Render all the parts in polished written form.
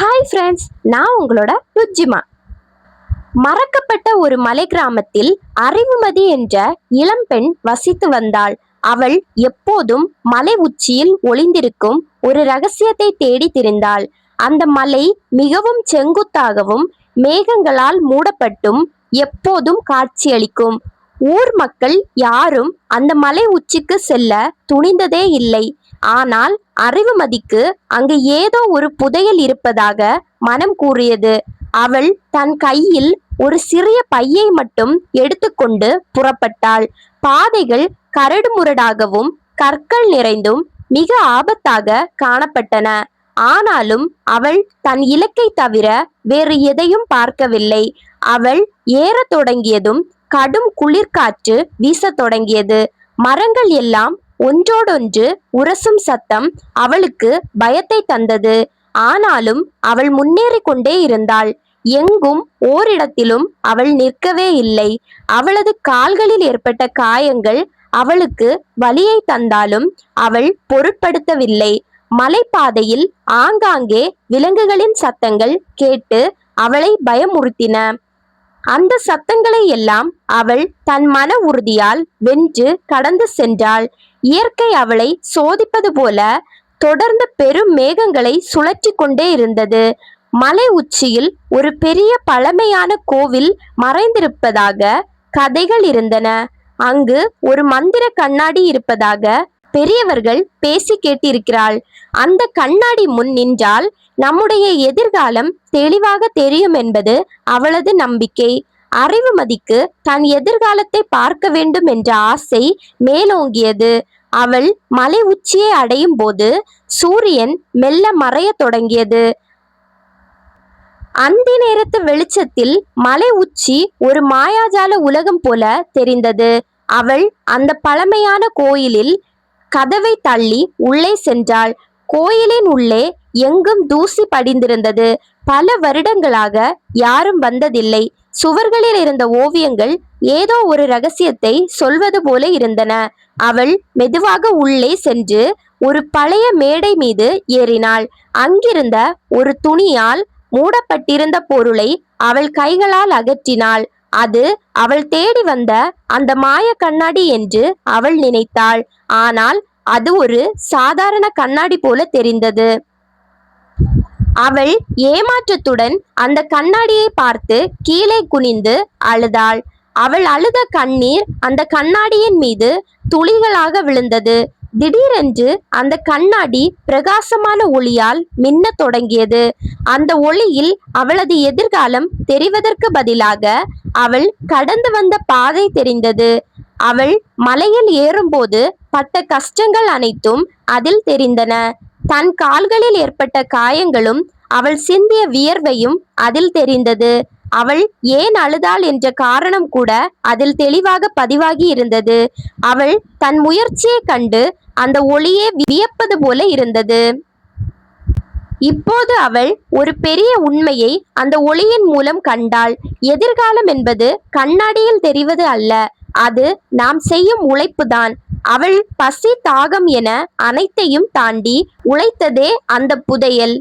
Hi friends, நான் உங்களோட ருஜிமா. மறக்கப்பட்ட ஒரு மலை கிராமத்தில் அறிவுமதி என்ற இளம்பெண் வசித்து வந்தாள். அவள் எப்போதும் மலை உச்சியில் ஒளிந்திருக்கும் ஒரு ரகசியத்தை தேடி திரிந்தாள். அந்த மலை மிகவும் செங்குத்தாகவும் மேகங்களால் மூடப்பட்டும் எப்போதும் காட்சியளிக்கும். ஊர் மக்கள் யாரும் அந்த மலை உச்சிக்கு செல்ல துணிந்ததே இல்லை. ஆனால் அறிவுமதிக்கு அங்கு ஏதோ ஒரு புதையல் இருப்பதாக மனம் கூறியது. அவள் தன் கையில் ஒரு சிறிய பையை மட்டும் எடுத்துக்கொண்டு புறப்பட்டாள். பாதைகள் கரடுமுரடாகவும் கற்கள் நிறைந்தும் மிக ஆபத்தாக காணப்பட்டன. ஆனாலும் அவள் தன் இலக்கை தவிர வேறு எதையும் பார்க்கவில்லை. அவள் ஏறத் தொடங்கியதும் கடும் குளிர்காற்று வீசத் தொடங்கியது. மரங்கள் எல்லாம் ஒன்றோடொன்று உரசும் சத்தம் அவளுக்கு பயத்தை தந்தது. ஆனாலும் அவள் முன்னேறி கொண்டே இருந்தாள். எங்கும் ஓரிடத்திலும் அவள் நிற்கவே இல்லை. அவளது கால்களில் ஏற்பட்ட காயங்கள் அவளுக்கு வலியை தந்தாலும் அவள் பொருட்படுத்தவில்லை. மலைப்பாதையில் ஆங்காங்கே விலங்குகளின் சத்தங்கள் கேட்டு அவளை பயமுறுத்தின. அந்த சத்தங்களை எல்லாம் அவள் தன் மன உறுதியால் வென்று கடந்து சென்றாள். இயற்கை அவளை சோதிப்பது போல தொடர்ந்து பெரும் மேகங்களை சுழற்றி கொண்டே இருந்தது. மலை உச்சியில் ஒரு பெரிய பழமையான கோவில் மறைந்திருப்பதாக கதைகள் இருந்தன. அங்கு ஒரு மந்திர கண்ணாடி இருப்பதாக பெரியவர்கள் பேசி கேட்டிருக்கிறாள். அந்த கண்ணாடி முன் நின்றால் நம்முடைய எதிர்காலம் தெளிவாக தெரியும் என்பது அவளது நம்பிக்கை. அறிவுமதிக்கு தன் எதிர்காலத்தை பார்க்க வேண்டும் என்ற ஆசை மேலோங்கியது. அவள் மலை உச்சியை அடையும் போது சூரியன் மெல்ல மறைய தொடங்கியது. அந்த நேரத்து வெளிச்சத்தில் மலை உச்சி ஒரு மாயாஜால உலகம் போல தெரிந்தது. அவள் அந்த பழமையான கோயிலில் கதவை தள்ளி உள்ளே சென்றாள். கோயிலின் உள்ளே எங்கும் தூசி படிந்திருந்தது. பல வருடங்களாக யாரும் வந்ததில்லை. சுவர்களில் இருந்த ஓவியங்கள் ஏதோ ஒரு ரகசியத்தை சொல்வது போல இருந்தன. அவள் மெதுவாக உள்ளே சென்று ஒரு பழைய மேடை மீது ஏறினாள். அங்கிருந்த ஒரு துணியால் மூடப்பட்டிருந்த பொருளை அவள் கைகளால் அகற்றினாள். அது அவள் தேடி வந்த அந்த மாய கண்ணாடி என்று அவள் நினைத்தாள். ஆனால் அது ஒரு சாதாரண கண்ணாடி போல தெரிந்தது. அவள் ஏமாற்றத்துடன் அந்த கண்ணாடியை பார்த்து கீழே குனிந்து அழுதாள். அவள் அழுத கண்ணீர் அந்த கண்ணாடியின் மீது துளிகளாக விழுந்தது. திடீரென்று அந்த கண்ணாடி பிரகாசமான ஒளியால் மின்னத் தொடங்கியது. அந்த ஒளியில் அவளது எதிர்காலம் தெரிவதற்கு பதிலாக அவள் கடந்து வந்த பாதை தெரிந்தது. அவள் மலையில் ஏறும்போது பட்ட கஷ்டங்கள் அனைத்தும் அதில் தெரிந்தன. தன் கால்களில் ஏற்பட்ட காயங்களும் அவள் சிந்திய வியர்வையும் அதில் தெரிந்தது. அவள் ஏன் அழுதாள் என்ற காரணம் கூட அதில் தெளிவாக பதிவாகி இருந்தது. அவள் தன் முயற்சியை கண்டு அந்த ஒளியே வியப்பது போல இருந்தது. இப்போது அவள் ஒரு பெரிய உண்மையை அந்த ஒளியின் மூலம் கண்டாள். எதிர்காலம் என்பது கண்ணாடியில் தெரிவது அல்ல, அது நாம் செய்யும் உழைப்புதான். அவள் பசி தாகம் என அனைத்தையும் தாண்டி உழைத்ததே அந்த புதையல்.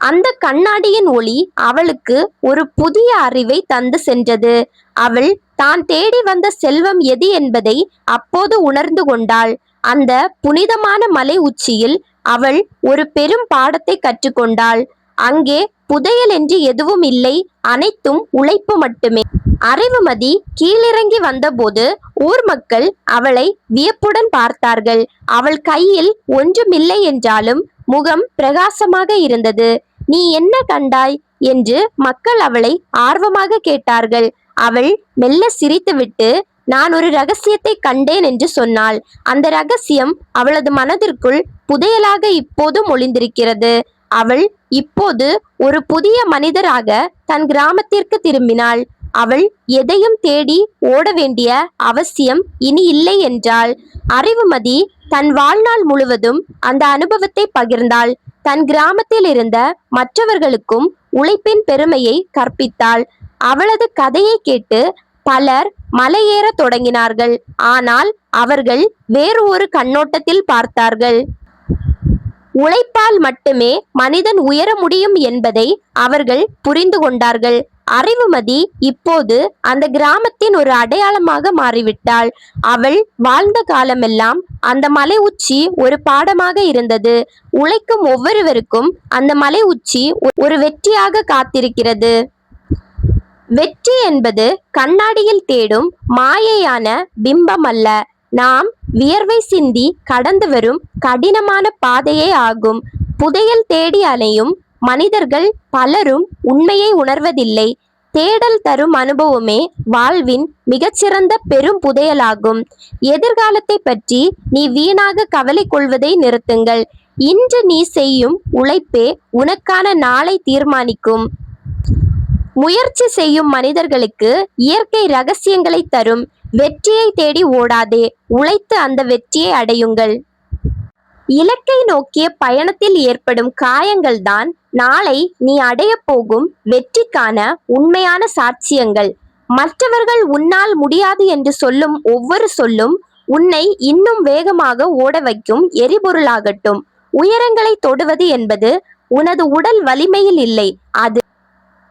அந்த கண்ணாடியின் ஒளி அவளுக்கு ஒரு புதிய அறிவை தந்து சென்றது. அவள் தான் தேடி வந்த செல்வம் எது என்பதை அப்போது உணர்ந்து கொண்டாள். அந்த புனிதமான மலை உச்சியில் அவள் ஒரு பெரும் பாடத்தை கற்றுக்கொண்டாள். அங்கே புதையல் என்று எதுவும் இல்லை, அனைத்தும் உழைப்பு மட்டுமே. அறிவுமதி கீழிறங்கி வந்தபோது ஊர் மக்கள் அவளை வியப்புடன் பார்த்தார்கள். அவள் கையில் ஒன்றுமில்லை என்றாலும் முகம் பிரகாசமாக இருந்தது. நீ என்ன கண்டாய் என்று மக்கள் அவளை ஆர்வமாக கேட்டார்கள். அவள் மெல்ல சிரித்துவிட்டு நான் ஒரு ரகசியத்தை கண்டேன் என்று சொன்னாள். அந்த ரகசியம் அவளது மனதிற்குள் புதையலாக இப்போதும் ஒளிந்திருக்கிறது. அவள் இப்போது ஒரு புதிய மனிதராக தன் கிராமத்திற்கு திரும்பினாள். அவள் எதையும் தேடி ஓட வேண்டிய அவசியம் இனி இல்லை என்றாள். அறிவுமதி தன் வாழ்நாள் முழுவதும் அந்த அனுபவத்தை பகிர்ந்தாள். தன் கிராமத்தில் இருந்த மற்றவர்களுக்கும் உழைப்பின் பெருமையை கற்பித்தாள். அவளது கதையை கேட்டு பலர் மலையேற தொடங்கினார்கள். ஆனால் அவர்கள் வேறு ஒரு கண்ணோட்டத்தில் பார்த்தார்கள். உழைப்பால் மட்டுமே மனிதன் உயர முடியும் என்பதை அவர்கள் புரிந்து கொண்டார்கள். அறிவுமதி இப்போது அந்த கிராமத்தின் ஒரு அடையாளமாக மாறிவிட்டாள். அவள் வாழ்ந்த காலமெல்லாம் அந்த மலை உச்சி ஒரு பாடமாக இருந்தது. உழைக்கும் ஒவ்வொருவருக்கும் அந்த மலை உச்சி ஒரு வெற்றியாக காத்திருக்கிறது. வெற்றி என்பது கண்ணாடியில் தேடும் மாயையான பிம்பம் அல்ல, நாம் வியர்வை சிந்தி கடந்து வரும் கடினமான பாதையே ஆகும். புதையல் தேடி அலையும் மனிதர்கள் பலரும் உண்மையை உணர்வதில்லை. தேடல் தரும் அனுபவமே வாழ்வின் மிகச்சிறந்த பெரும் புதையலாகும். எதிர்காலத்தை பற்றி நீ வீணாக கவலை கொள்வதை நிறுத்துங்கள். இன்று நீ செய்யும் உழைப்பே உனக்கான நாளை தீர்மானிக்கும். முயற்சி செய்யும் மனிதர்களுக்கு இயற்கை ரகசியங்களை தரும். வெற்றியை தேடி ஓடாதே, உழைத்து அந்த வெற்றியை அடையுங்கள். இலக்கை நோக்கிய பயணத்தில் ஏற்படும் காயங்கள்தான் நாளை நீ அடையப் போகும் வெற்றிக்கான உண்மையான சாட்சியங்கள். மற்றவர்கள் உன்னால் முடியாது என்று சொல்லும் ஒவ்வொரு சொல்லும் உன்னை இன்னும் வேகமாக ஓட வைக்கும் எரிபொருளாகட்டும். உயரங்களை தொடுவது என்பது உனது உடல் வலிமையில் இல்லை, அது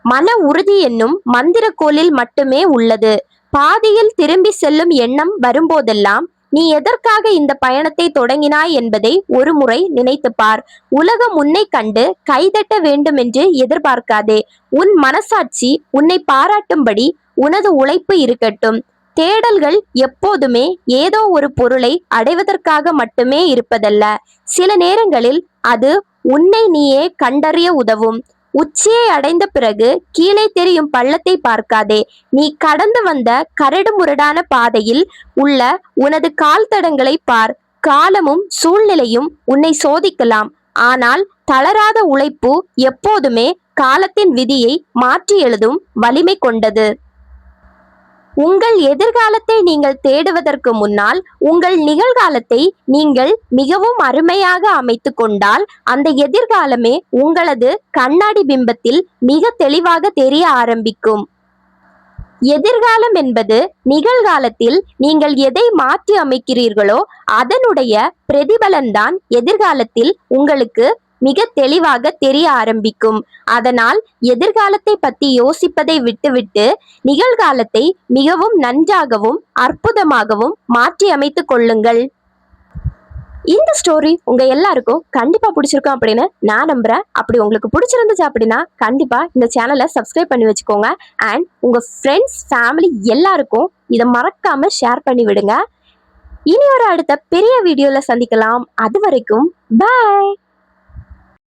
மன உறுதி என்னும் மந்திரக்கோலில் மட்டுமே உள்ளது. பாதியில் திரும்பி செல்லும் எண்ணம் வரும்போதெல்லாம் நீ எதற்காக இந்த பயணத்தை தொடங்கினாய் என்பதை ஒரு முறை நினைத்து பார். உலகம் உன்னை கண்டு கைதட்ட வேண்டும் என்று எதிர்பார்க்காதே. உன் மனசாட்சி உன்னை பாராட்டும்படி உனது உழைப்பு இருக்கட்டும். தேடல்கள் எப்போதுமே ஏதோ ஒரு பொருளை அடைவதற்காக மட்டுமே இருப்பதல்ல. சில நேரங்களில் அது உன்னை நீயே கண்டறிய உதவும். உச்சியை அடைந்த பிறகு கீழே தெரியும் பள்ளத்தை பார்க்காதே. நீ கடந்து வந்த கரடு முரடான பாதையில் உள்ள உனது கால் தடங்களை பார். காலமும் சூழ்நிலையும் உன்னை சோதிக்கலாம், ஆனால் தளராத உழைப்பு எப்போதுமே காலத்தின் விதியை மாற்றி எழுதும் வலிமை கொண்டது. உங்கள் எதிர்காலத்தை நீங்கள் தேடுவதற்கு முன்னால் உங்கள் நிகழ்காலத்தை நீங்கள் மிகவும் அருமையாக அமைத்து கொண்டால் அந்த எதிர்காலமே உங்களது கண்ணாடி பிம்பத்தில் மிக தெளிவாக தெரிய ஆரம்பிக்கும். எதிர்காலம் என்பது நிகழ்காலத்தில் நீங்கள் எதை மாற்றி அமைக்கிறீர்களோ அதனுடைய பிரதிபலன்தான் எதிர்காலத்தில் உங்களுக்கு மிக தெளிவாக தெரிய ஆரம்பிக்கும். அதனால் எதிர்காலத்தை பற்றி யோசிப்பதை விட்டுவிட்டு நிகழ்காலத்தை மிகவும் நன்றாகவும் அற்புதமாகவும் மாற்றி அமைத்துக் கொள்ளுங்கள். இந்த ஸ்டோரி உங்க எல்லாருக்கும் கண்டிப்பா பிடிச்சிருக்கும் அப்படின்னு நான் நம்புறேன். அப்படி உங்களுக்கு பிடிச்சிருந்துச்சு அப்படின்னா கண்டிப்பா இந்த சேனலை சப்ஸ்கிரைப் பண்ணி வச்சுக்கோங்க. அண்ட் உங்க ஃப்ரெண்ட்ஸ் ஃபேமிலி எல்லாருக்கும் இதை மறக்காம ஷேர் பண்ணி விடுங்க. இனி ஒரு அடுத்த பெரிய வீடியோல சந்திக்கலாம். அது வரைக்கும் பாய்.